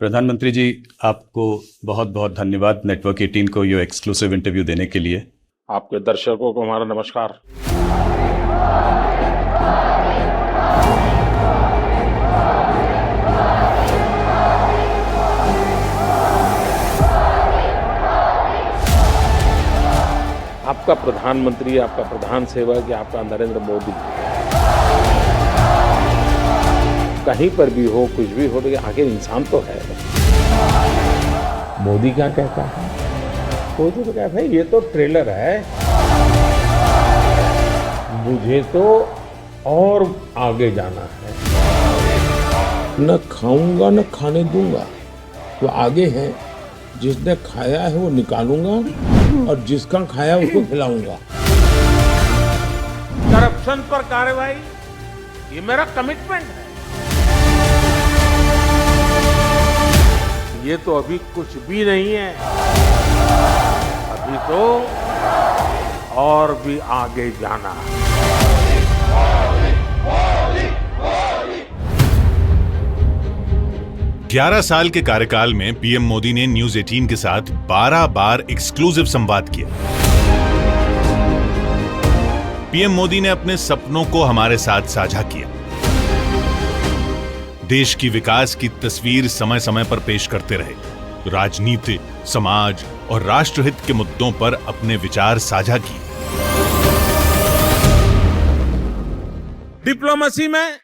प्रधानमंत्री जी, आपको बहुत बहुत धन्यवाद नेटवर्क 18 को ये एक्सक्लूसिव इंटरव्यू देने के लिए। आपके दर्शकों को हमारा नमस्कार। आपका प्रधानमंत्री, आपका प्रधान सेवक या आपका नरेंद्र मोदी कहीं पर भी हो, कुछ भी हो, लेकिन आखिर इंसान तो है। मोदी क्या कहता है? मोदी तो कहता है ये तो ट्रेलर है, मुझे तो और आगे जाना है। न खाऊंगा न खाने दूंगा, तो आगे है। जिसने खाया है वो निकालूंगा और जिसका खाया उसको खिलाऊंगा। करप्शन पर कार्रवाई, ये मेरा कमिटमेंट है। ये तो अभी कुछ भी नहीं है, अभी तो और भी आगे जाना है। 11 साल के कार्यकाल में पीएम मोदी ने न्यूज 18 के साथ 12 बार एक्सक्लूसिव संवाद किया। पीएम मोदी ने अपने सपनों को हमारे साथ साझा किया, देश की विकास की तस्वीर समय समय पर पेश करते रहे, राजनीति, समाज और राष्ट्रहित के मुद्दों पर अपने विचार साझा किए। डिप्लोमेसी में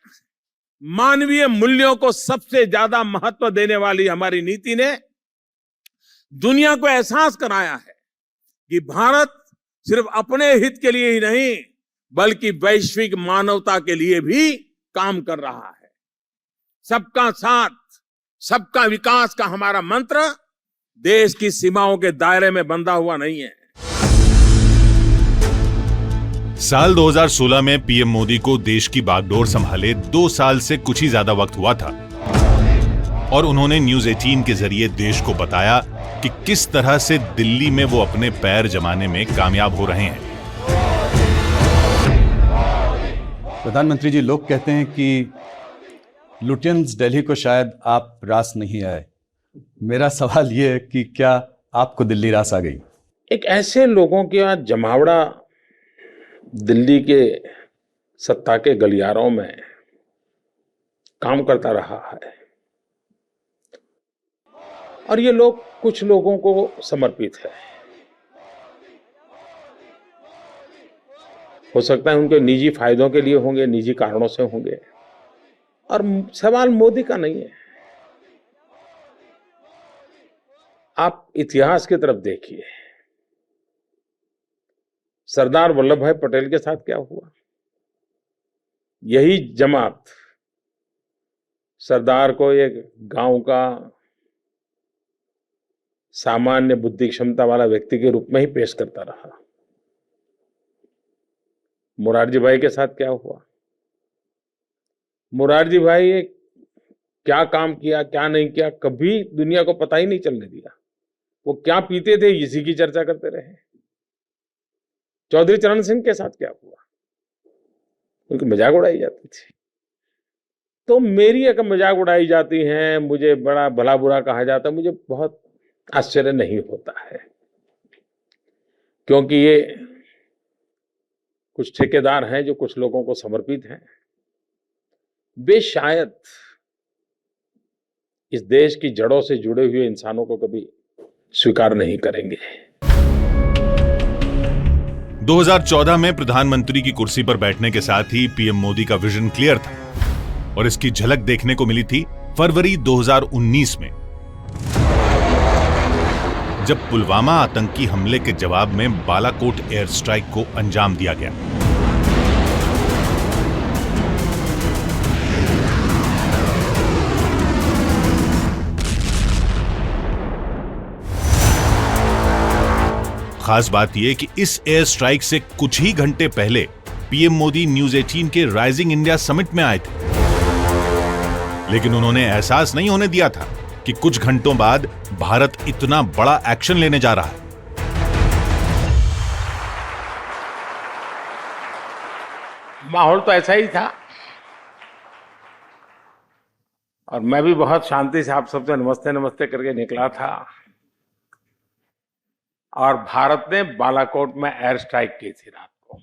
मानवीय मूल्यों को सबसे ज्यादा महत्व देने वाली हमारी नीति ने दुनिया को एहसास कराया है कि भारत सिर्फ अपने हित के लिए ही नहीं, बल्कि वैश्विक मानवता के लिए भी काम कर रहा है। सबका साथ, सबका विकास का हमारा मंत्र देश की सीमाओं के दायरे में बंधा हुआ नहीं है। साल 2016 में पीएम मोदी को देश की बागडोर संभाले 2 साल से कुछ ही ज्यादा वक्त हुआ था और उन्होंने न्यूज 18 के जरिए देश को बताया कि किस तरह से दिल्ली में वो अपने पैर जमाने में कामयाब हो रहे हैं। प्रधानमंत्री जी, लोग कहते हैं कि लुटियंस दिल्ली को शायद आप रास नहीं आए। मेरा सवाल ये है कि क्या आपको दिल्ली रास आ गई? एक ऐसे लोगों के जमावड़ा दिल्ली के सत्ता के गलियारों में काम करता रहा है और ये लोग कुछ लोगों को समर्पित है। हो सकता है उनके निजी फायदों के लिए होंगे, निजी कारणों से होंगे, और सवाल मोदी का नहीं है। आप इतिहास की तरफ देखिए, सरदार वल्लभ भाई पटेल के साथ क्या हुआ? यही जमात सरदार को एक गांव का सामान्य बुद्धि क्षमता वाला व्यक्ति के रूप में ही पेश करता रहा। मोरारजी भाई के साथ क्या हुआ? मोरारजी भाई क्या काम किया, क्या नहीं किया, कभी दुनिया को पता ही नहीं चलने दिया। वो क्या पीते थे, इसी की चर्चा करते रहे। चौधरी चरण सिंह के साथ क्या हुआ? उनकी मजाक उड़ाई जाती थी। तो मेरी एक मजाक उड़ाई जाती है, मुझे बड़ा भला बुरा कहा जाता है, मुझे बहुत आश्चर्य नहीं होता है, क्योंकि ये कुछ ठेकेदार हैं जो कुछ लोगों को समर्पित हैं। वे शायद इस देश की जड़ों से जुड़े हुए इंसानों को कभी स्वीकार नहीं करेंगे। 2014 में प्रधानमंत्री की कुर्सी पर बैठने के साथ ही पीएम मोदी का विजन क्लियर था और इसकी झलक देखने को मिली थी फरवरी 2019 में, जब पुलवामा आतंकी हमले के जवाब में बालाकोट एयर स्ट्राइक को अंजाम दिया गया। खास बात यह कि इस एयर स्ट्राइक से कुछ ही घंटे पहले पीएम मोदी न्यूज 18 के राइजिंग इंडिया समिट में आए थे, लेकिन उन्होंने एहसास नहीं होने दिया था कि कुछ घंटों बाद भारत इतना बड़ा एक्शन लेने जा रहा है। माहौल तो ऐसा ही था। और मैं भी बहुत शांति से आप सबसे नमस्ते नमस्ते करके निकला था और भारत ने बालाकोट में एयर स्ट्राइक की थी रात को।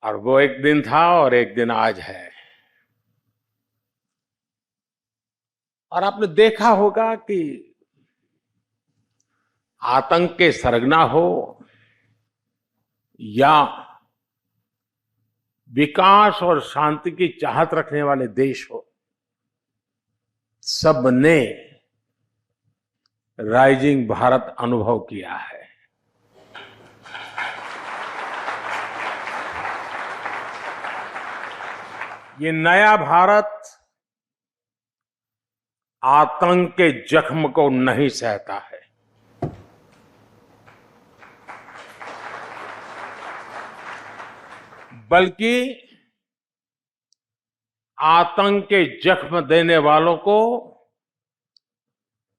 और वो एक दिन था और एक दिन आज है। और आपने देखा होगा कि आतंक के सरगना हो या विकास और शांति की चाहत रखने वाले देश हो, सबने राइजिंग भारत अनुभव किया है। ये नया भारत आतंक के जख्म को नहीं सहता है। बल्कि आतंक के जख्म देने वालों को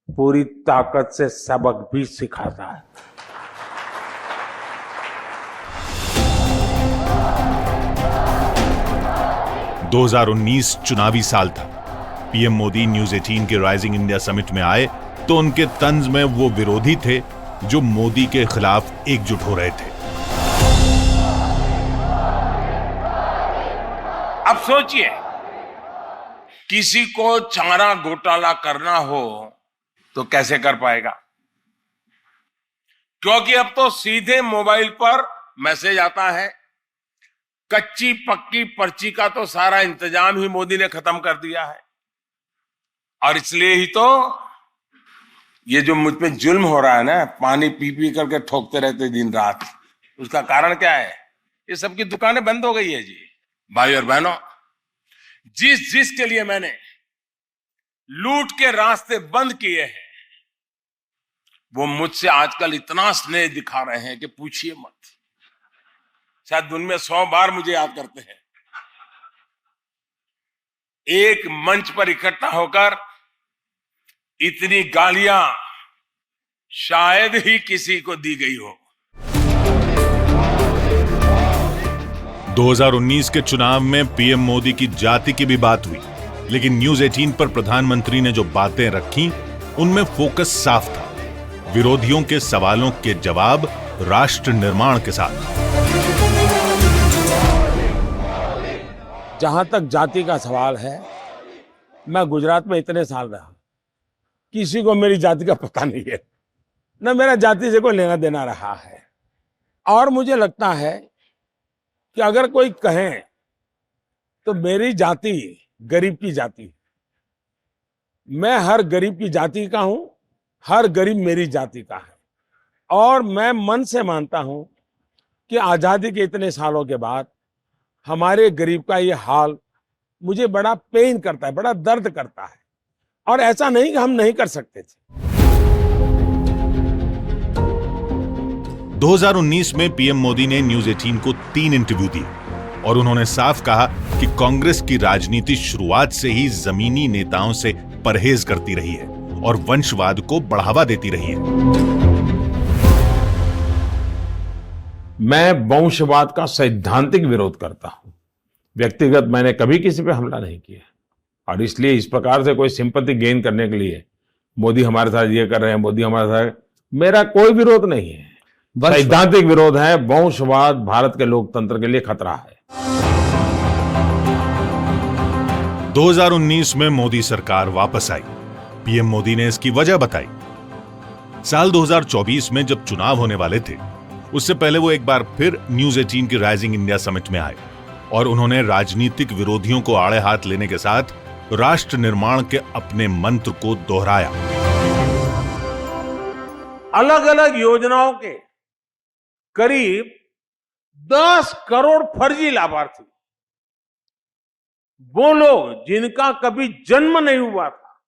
पूरी ताकत से सबक भी सिखाता है। – 2019 चुनावी साल था। पीएम मोदी न्यूज 18 के राइजिंग इंडिया समिट में आए तो उनके तंज में वो विरोधी थे जो मोदी के खिलाफ एकजुट हो रहे थे। अब सोचिए, किसी को चारा घोटाला करना हो तो कैसे कर पाएगा? क्योंकि अब तो सीधे मोबाइल पर मैसेज आता है। कच्ची पक्की पर्ची का तो सारा इंतजाम ही मोदी ने खत्म कर दिया है। और इसलिए ही तो ये जो मुझ पे जुल्म हो रहा है ना, पानी पी पी करके ठोकते रहते दिन रात, उसका कारण क्या है? ये सबकी दुकानें बंद हो गई है जी। भाई और बहनों, जिसके लिए मैंने लूट के रास्ते बंद किए हैं, वो मुझसे आजकल इतना स्नेह दिखा रहे हैं कि पूछिए मत। शायद दिन में 100 बार मुझे याद करते हैं। एक मंच पर इकट्ठा होकर इतनी गालियां शायद ही किसी को दी गई हो। 2019 के चुनाव में पीएम मोदी की जाति की भी बात हुई, लेकिन न्यूज 18 पर प्रधानमंत्री ने जो बातें रखी उनमें फोकस साफ था, विरोधियों के सवालों के जवाब राष्ट्र निर्माण के साथ। जहां तक जाति का सवाल है, मैं गुजरात में इतने साल रहा, किसी को मेरी जाति का पता नहीं है, न मेरा जाति से कोई लेना देना रहा है। और मुझे लगता है कि अगर कोई कहे तो मेरी जाति गरीब की जाति, मैं हर गरीब की जाति का हूं, हर गरीब मेरी जाति का है। और मैं मन से मानता हूं कि आजादी के इतने सालों के बाद हमारे गरीब का ये हाल मुझे बड़ा पेन करता है, बड़ा दर्द करता है। और ऐसा नहीं कि हम नहीं कर सकते थे। 2019 में पीएम मोदी ने न्यूज 18 को 3 इंटरव्यू दिए और उन्होंने साफ कहा कि कांग्रेस की राजनीति शुरुआत से ही जमीनी नेताओं से परहेज करती रही है और वंशवाद को बढ़ावा देती रही है। मैं वंशवाद का सैद्धांतिक विरोध करता हूं। व्यक्तिगत मैंने कभी किसी पे हमला नहीं किया, और इसलिए इस प्रकार से कोई सिंपैथी गेन करने के लिए मोदी हमारे साथ ये कर रहे हैं, मोदी हमारे साथ, मेरा कोई विरोध नहीं है। सैद्धांतिक विरोध है। वंशवाद भारत के लोकतंत्र के लिए खतरा है। 2019 में मोदी सरकार वापस आई। पीएम मोदी ने इसकी वजह बताई। साल 2024 में जब चुनाव होने वाले थे, उससे पहले वो एक बार फिर न्यूज 18 की राइजिंग इंडिया समिट में आए और उन्होंने राजनीतिक विरोधियों को आड़े हाथ लेने के साथ राष्ट्र निर्माण के अपने मंत्र को दोहराया। अलग अलग योजनाओं के करीब 10 करोड़ फर्जी लाभार्थी, वो लोग जिनका कभी जन्म नहीं हुआ था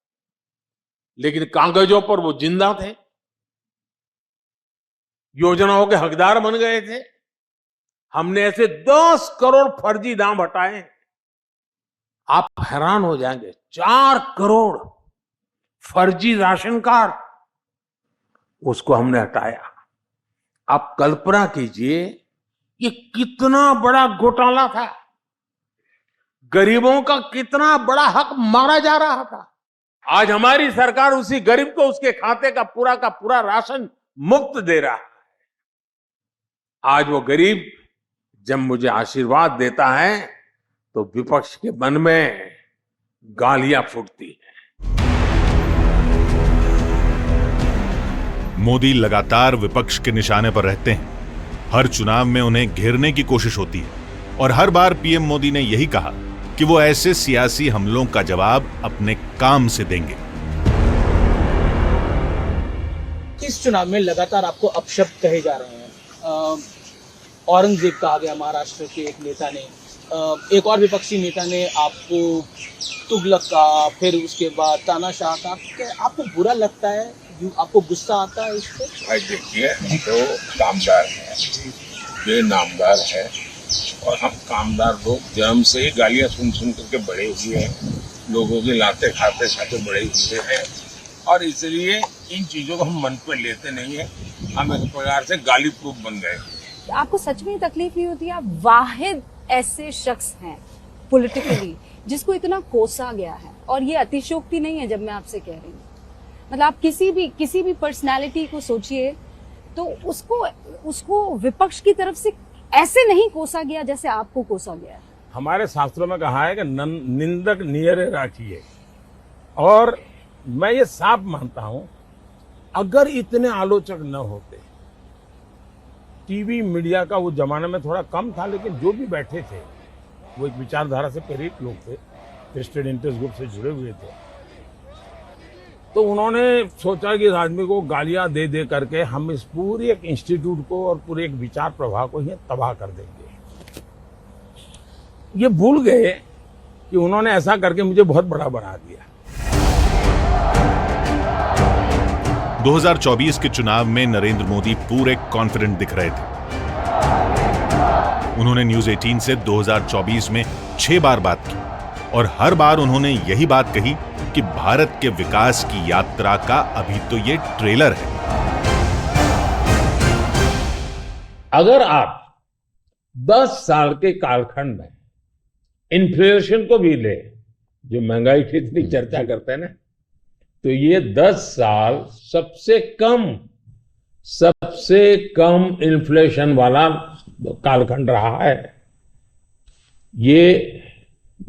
लेकिन कागजों पर वो जिंदा थे, योजनाओं के हकदार बन गए थे। हमने ऐसे 10 करोड़ फर्जी नाम हटाए। आप हैरान हो जाएंगे, 4 करोड़ फर्जी राशन कार्ड, उसको हमने हटाया। आप कल्पना कीजिए ये कितना बड़ा घोटाला था, गरीबों का कितना बड़ा हक मारा जा रहा था। आज हमारी सरकार उसी गरीब को उसके खाते का पूरा राशन मुफ्त दे रहा है। आज वो गरीब जब मुझे आशीर्वाद देता है तो विपक्ष के मन में गालियां फूटती हैं। मोदी लगातार विपक्ष के निशाने पर रहते हैं। हर चुनाव में उन्हें घेरने की कोशिश होती है और हर बार पीएम मोदी ने यही कहा कि वो ऐसे सियासी हमलों का जवाब अपने काम से देंगे। इस चुनाव में लगातार आपको अपशब्द कहे जा रहे हैं। औरंगजेब कहा गया महाराष्ट्र के एक नेता ने, एक और विपक्षी नेता ने आपको तुगलक कहा, फिर उसके बाद तानाशाह कहा। आपको बुरा लगता है, आपको गुस्सा आता है इससे? भाई देखिए, हम तो कामदार हैं, ये नामदार है और हम कामदार लोग जन्म से ही गालियां सुन करके बड़े हुए हैं, लोगों की लाते खाते बड़े हुए हैं और इसलिए इन चीजों को हम मन पे लेते नहीं है। हम एक प्रकार से गाली प्रूफ बन गए। आपको सच में तकलीफ नहीं होती? आप वाहिद ऐसे शख्स हैं पॉलिटिकली जिसको इतना कोसा गया है, और ये अतिशयोक्ति नहीं है जब मैं आपसे कह रही हूँ। मतलब आप किसी भी पर्सनालिटी को सोचिए तो उसको विपक्ष की तरफ से ऐसे नहीं कोसा गया जैसे आपको कोसा गया है। हमारे शास्त्रों में कहा है कि निंदक नियरे राखिए, और मैं ये साफ मानता हूं, अगर इतने आलोचक न होते, टीवी मीडिया का वो जमाने में थोड़ा कम था, लेकिन जो भी बैठे थे वो एक विचारधारा से प्रेरित लोग थे, वेस्टेड इंटरेस्ट ग्रुप से जुड़े हुए थे, तो उन्होंने सोचा कि इस आदमी को गालियां दे दे करके हम इस पूरे एक इंस्टीट्यूट को और पूरे एक विचार प्रवाह को ही तबाह कर देंगे। ये भूल गए कि उन्होंने ऐसा करके मुझे बहुत बड़ा बना दिया। 2024 के चुनाव में नरेंद्र मोदी पूरे कॉन्फिडेंट दिख रहे थे। उन्होंने न्यूज 18 से 2024 में 6 बार बात की और हर बार उन्होंने यही बात कही कि भारत के विकास की यात्रा का अभी तो ये ट्रेलर है। अगर आप 10 साल के कालखंड में इन्फ्लेशन को भी ले, जो महंगाई की इतनी चर्चा करते हैं ना, तो ये 10 साल सबसे कम इन्फ्लेशन वाला कालखंड रहा है। ये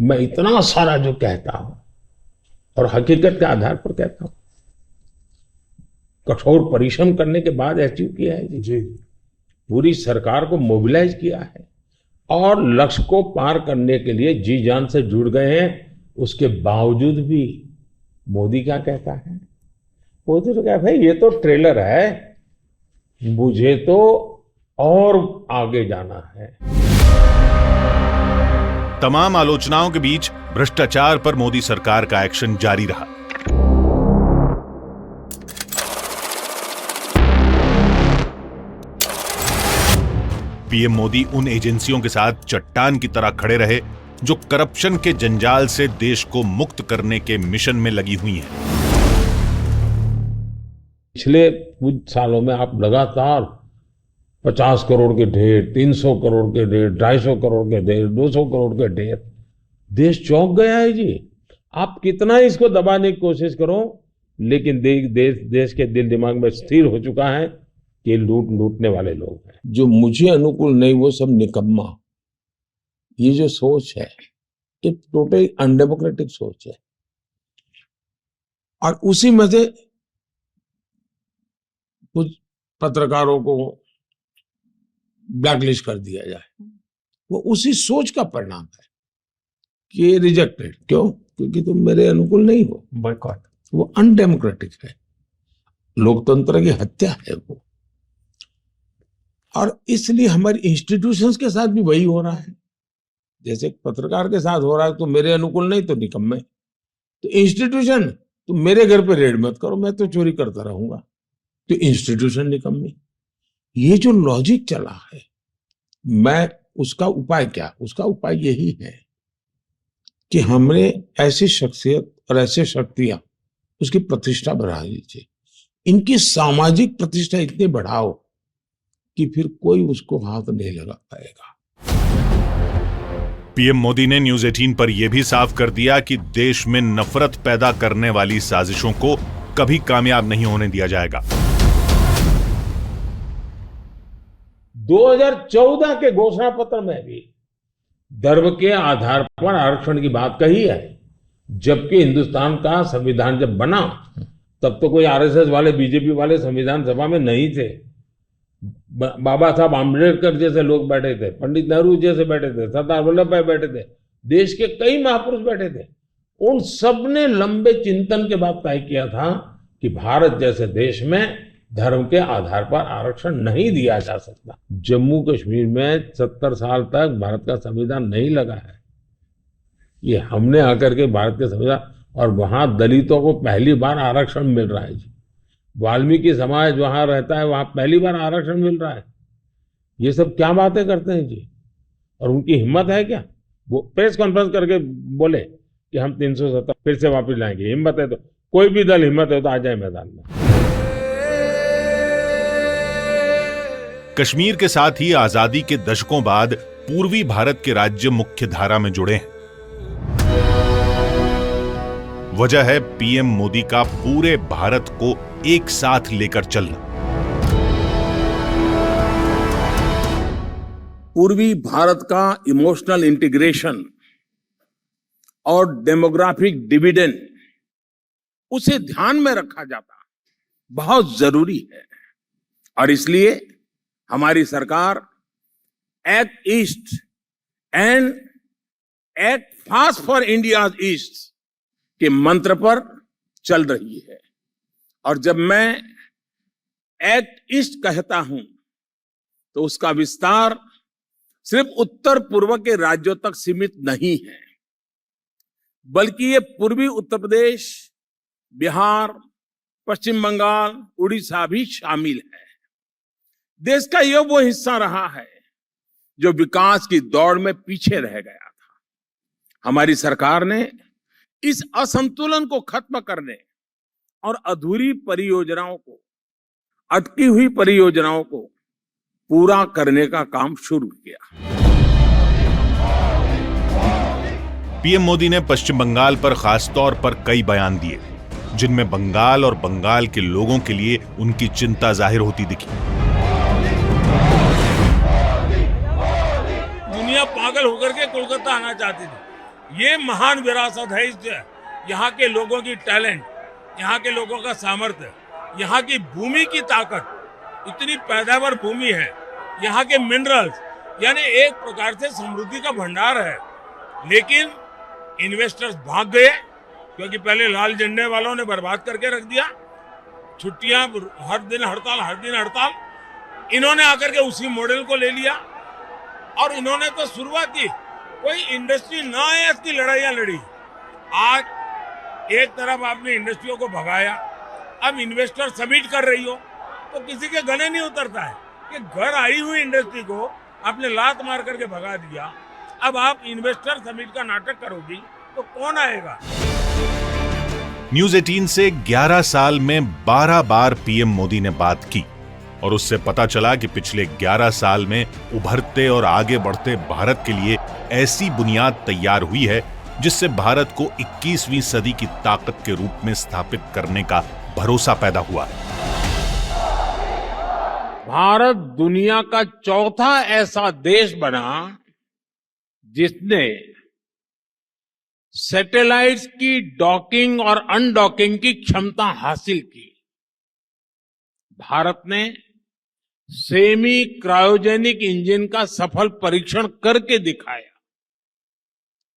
मैं इतना सारा जो कहता हूं और हकीकत के आधार पर कहता हूं, कठोर परिश्रम करने के बाद अचीव किया है जी। पूरी सरकार को मोबिलाइज किया है और लक्ष्य को पार करने के लिए जी जान से जुड़ गए हैं। उसके बावजूद भी मोदी क्या कहता है? मोदी तो क्या, भाई ये तो ट्रेलर है, मुझे तो और आगे जाना है। तमाम आलोचनाओं के बीच भ्रष्टाचार पर मोदी सरकार का एक्शन जारी रहा। पीएम मोदी उन एजेंसियों के साथ चट्टान की तरह खड़े रहे जो करप्शन के जंजाल से देश को मुक्त करने के मिशन में लगी हुई हैं। पिछले कुछ सालों में आप लगातार 50 करोड़ के ढेर, 300 करोड़ के ढेर, 250 करोड़ के ढेर, 200 करोड़ के ढेर, देश चौंक गया है जी। आप कितना इसको दबाने की कोशिश करो, लेकिन देश के दिल दिमाग में स्थिर हो चुका है कि लूटने वाले लोग हैं। जो मुझे अनुकूल नहीं वो सब निकम्मा। ये जो सोच है ये टोटली अनडेमोक्रेटिक सोच है, और उसी में से कुछ पत्रकारों को ब्लैकलिस्ट कर दिया जाए, वो उसी सोच का परिणाम है कि रिजेक्टेड। क्यों? क्योंकि तुम मेरे अनुकूल नहीं हो। बॉयकॉट। वो अनडेमोक्रेटिक है, लोकतंत्र की हत्या है वो। और इसलिए हमारी इंस्टीट्यूशंस के साथ भी वही हो रहा है। जैसे पत्रकार के साथ हो रहा है, तो मेरे अनुकूल नहीं तो निकम्मे। तो इंस्टीट्यूशन, तो मेरे घर पे रेड मत करो, मैं तो चोरी करता रहूंगा, तो इंस्टीट्यूशन निकम्मी। ये जो लॉजिक चला है, मैं उसका उपाय क्या? उसका उपाय यही है कि हमने ऐसी शख्सियत और ऐसे शक्तियां, उसकी प्रतिष्ठा बढ़ा लीजिए। इनकी सामाजिक प्रतिष्ठा इतनी बढ़ाओ कि फिर कोई उसको हाथ नहीं लगा पाएगा। पीएम मोदी ने न्यूज 18 पर यह भी साफ कर दिया कि देश में नफरत पैदा करने वाली साजिशों को कभी कामयाब नहीं होने दिया जाएगा। 2014 के घोषणा पत्र में भी धर्म के आधार पर आरक्षण की बात कही है, जबकि हिंदुस्तान का संविधान जब बना तब तो कोई आरएसएस वाले, बीजेपी वाले संविधान सभा में नहीं थे। बाबा साहब आम्बेडकर जैसे लोग बैठे थे, पंडित नेहरू जैसे बैठे थे, सरदार वल्लभ भाई बैठे थे, देश के कई महापुरुष बैठे थे। उन सब ने लंबे चिंतन के बाद तय किया था कि भारत जैसे देश में धर्म के आधार पर आरक्षण नहीं दिया जा सकता। जम्मू कश्मीर में 70 साल तक भारत का संविधान नहीं लगा है। ये हमने आकर के भारत के संविधान, और वहां दलितों को पहली बार आरक्षण मिल रहा है जी। वाल्मीकि समाज वहां रहता है, वहां पहली बार आरक्षण मिल रहा है। ये सब क्या बातें करते हैं जी। और उनकी हिम्मत है क्या? वो प्रेस कॉन्फ्रेंस करके बोले कि हम 370 फिर से वापस लाएंगे। हिम्मत है तो कोई भी दल हिम्मत है तो आ जाए मैदान में। कश्मीर के साथ ही आजादी के दशकों बाद पूर्वी भारत के राज्य मुख्य धारा में जुड़े हैं। वजह है पीएम मोदी का पूरे भारत को एक साथ लेकर चलना। पूर्वी भारत का इमोशनल इंटीग्रेशन और डेमोग्राफिक डिविडेंड, उसे ध्यान में रखा जाता बहुत जरूरी है। और इसलिए हमारी सरकार act east and act fast for India east के मंत्र पर चल रही है। और जब मैं एक्ट ईस्ट कहता हूं तो उसका विस्तार सिर्फ उत्तर पूर्व के राज्यों तक सीमित नहीं है, बल्कि ये पूर्वी उत्तर प्रदेश, बिहार, पश्चिम बंगाल, उड़ीसा भी शामिल है। देश का यह वो हिस्सा रहा है जो विकास की दौड़ में पीछे रह गया था। हमारी सरकार ने इस असंतुलन को खत्म करने और अधूरी परियोजनाओं को, अटकी हुई परियोजनाओं को पूरा करने का काम शुरू किया। पीएम मोदी ने पश्चिम बंगाल पर खास तौर पर कई बयान दिए, जिनमें बंगाल और बंगाल के लोगों के लिए उनकी चिंता जाहिर होती दिखी। दुनिया पागल होकर के कोलकाता आना चाहती थी। ये महान विरासत है इस यहाँ के लोगों की टैलेंट, यहाँ के लोगों का सामर्थ्य, यहाँ की भूमि की ताकत, इतनी पैदावार भूमि है, यहाँ के मिनरल्स, यानी एक प्रकार से समृद्धि का भंडार है। लेकिन इन्वेस्टर्स भाग गए, क्योंकि पहले लाल झंडे वालों ने बर्बाद करके रख दिया। छुट्टियां, हर दिन हड़ताल। इन्होंने आकर के उसी मॉडल को ले लिया और इन्होंने तो शुरुआत की, कोई इंडस्ट्री ना है इसकी लड़ाइयां लड़ी। आज एक तरफ आपने इंडस्ट्रियों को भगाया, अब इन्वेस्टर समिट कर रही हो तो किसी के गले नहीं उतरता है कि घर आई हुई इंडस्ट्री को आपने लात मार करके भगा दिया। अब आप इन्वेस्टर समिट का नाटक करोगी तो कौन आएगा? न्यूज 18 से 11 साल में 12 बार पीएम मोदी ने बात की और उससे पता चला कि पिछले 11 साल में उभरते और आगे बढ़ते भारत के लिए ऐसी बुनियाद तैयार हुई है जिससे भारत को 21वीं सदी की ताकत के रूप में स्थापित करने का भरोसा पैदा हुआ है। भारत दुनिया का चौथा ऐसा देश बना जिसने सैटेलाइट्स की डॉकिंग और अनडॉकिंग की क्षमता हासिल की। भारत ने सेमी क्रायोजेनिक इंजन का सफल परीक्षण करके दिखाया।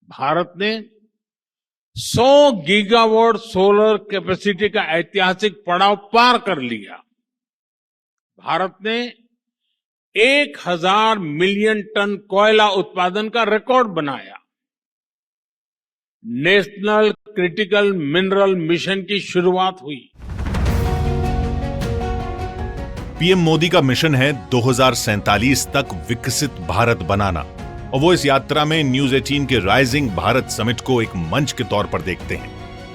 भारत ने 100 गीगावाट सोलर कैपेसिटी का ऐतिहासिक पड़ाव पार कर लिया। भारत ने 1000 मिलियन टन कोयला उत्पादन का रिकॉर्ड बनाया। नेशनल क्रिटिकल मिनरल मिशन की शुरुआत हुई। पीएम मोदी का मिशन है 2047 तक विकसित भारत बनाना, और वो इस यात्रा में न्यूज 18 के राइजिंग भारत समिट को एक मंच के तौर पर देखते हैं,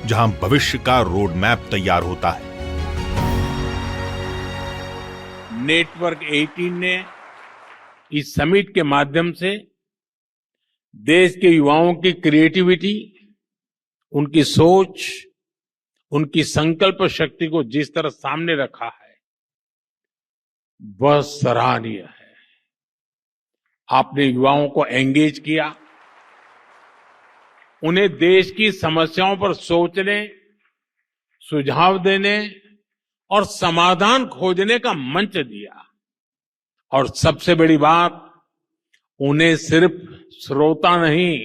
जहां भविष्य का रोड मैप तैयार होता है। नेटवर्क 18 ने इस समिट के माध्यम से देश के युवाओं की क्रिएटिविटी, उनकी सोच, उनकी संकल्प शक्ति को जिस तरह सामने रखा है, वह सराहनीय है। आपने युवाओं को एंगेज किया, उन्हें देश की समस्याओं पर सोचने, सुझाव देने और समाधान खोजने का मंच दिया। और सबसे बड़ी बात, उन्हें सिर्फ श्रोता नहीं,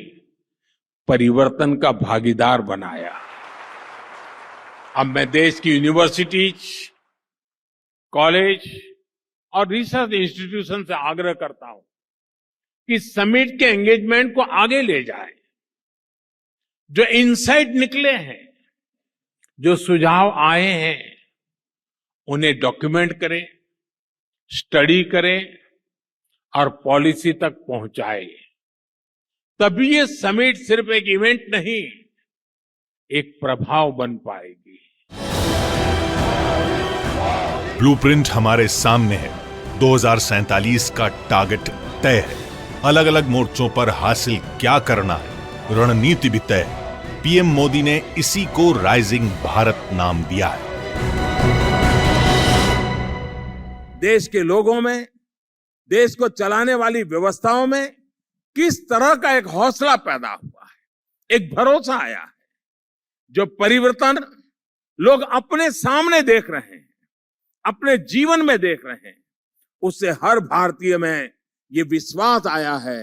परिवर्तन का भागीदार बनाया। अब मैं देश की यूनिवर्सिटीज, कॉलेज और रिसर्च इंस्टीट्यूशन से आग्रह करता हूं कि समिट के एंगेजमेंट को आगे ले जाएं। जो इनसाइट निकले हैं, जो सुझाव आए हैं, उन्हें डॉक्यूमेंट करें, स्टडी करें और पॉलिसी तक पहुंचाएं। तभी ये समिट सिर्फ एक इवेंट नहीं, एक प्रभाव बन पाएगी। ब्लूप्रिंट हमारे सामने है। 2047 का टारगेट तय है। अलग अलग मोर्चों पर हासिल क्या करना है, रणनीति भी तय है। पीएम मोदी ने इसी को राइजिंग भारत नाम दिया है। देश के लोगों में, देश को चलाने वाली व्यवस्थाओं में किस तरह का एक हौसला पैदा हुआ है, एक भरोसा आया है। जो परिवर्तन लोग अपने सामने देख रहे हैं, अपने जीवन में देख रहे हैं, उससे हर भारतीय में ये विश्वास आया है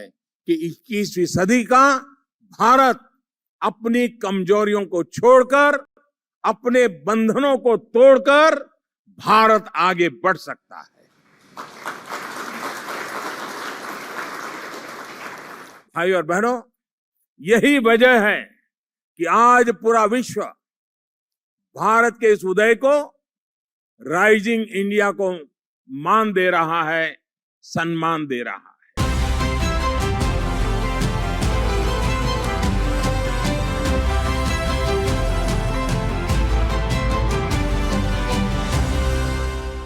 कि 21वीं सदी का भारत अपनी कमजोरियों को छोड़कर, अपने बंधनों को तोड़कर भारत आगे बढ़ सकता है। भाई और बहनों, यही वजह है कि आज पूरा विश्व भारत के इस उदय को, राइजिंग इंडिया को मान दे रहा है, सम्मान दे रहा है।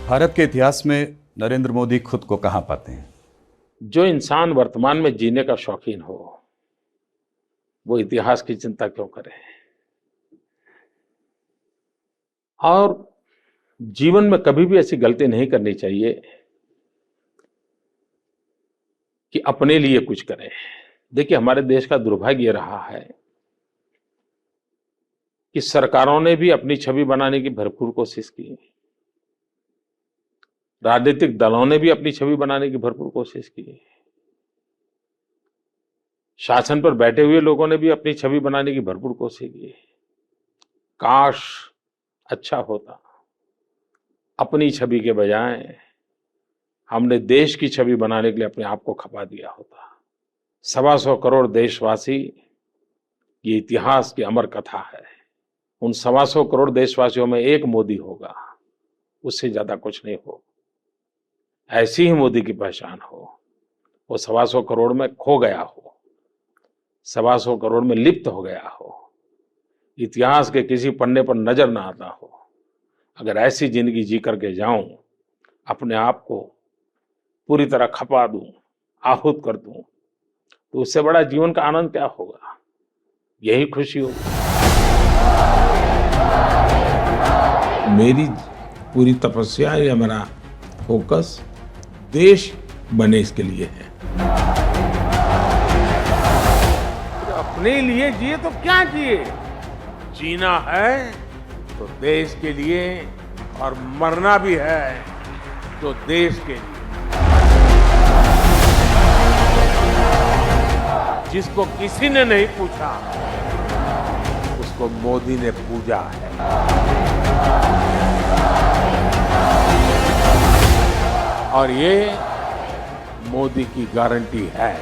भारत के इतिहास में नरेंद्र मोदी खुद को कहां पाते हैं? जो इंसान वर्तमान में जीने का शौकीन हो, वो इतिहास की चिंता क्यों करे? और जीवन में कभी भी ऐसी गलती नहीं करनी चाहिए कि अपने लिए कुछ करें। देखिए, हमारे देश का दुर्भाग्य ये रहा है कि सरकारों ने भी अपनी छवि बनाने की भरपूर कोशिश की, राजनीतिक दलों ने भी अपनी छवि बनाने की भरपूर कोशिश की, शासन पर बैठे हुए लोगों ने भी अपनी छवि बनाने की भरपूर कोशिश की। काश अच्छा होता, अपनी छवि के बजाय हमने देश की छवि बनाने के लिए अपने आप को खपा दिया होता। 125 करोड़ देशवासी, ये इतिहास की अमर कथा है। उन 125 करोड़ देशवासियों में एक मोदी होगा, उससे ज्यादा कुछ नहीं हो। ऐसी ही मोदी की पहचान हो, वो 125 करोड़ में खो गया हो, 125 करोड़ में लिप्त हो गया हो, इतिहास के किसी पन्ने पर नजर ना आता हो। अगर ऐसी जिंदगी जी करके जाऊं, अपने आप को पूरी तरह खपा दूं, आहूत कर दूं, तो उससे बड़ा जीवन का आनंद क्या होगा? यही खुशी होगी। मेरी पूरी तपस्या या मेरा फोकस देश बने इसके लिए है। अपने लिए जिए तो क्या जिए, जीना है तो देश के लिए, और मरना भी है तो देश के लिए। जिसको किसी ने नहीं पूछा, उसको मोदी ने पूजा है। और ये मोदी की गारंटी है।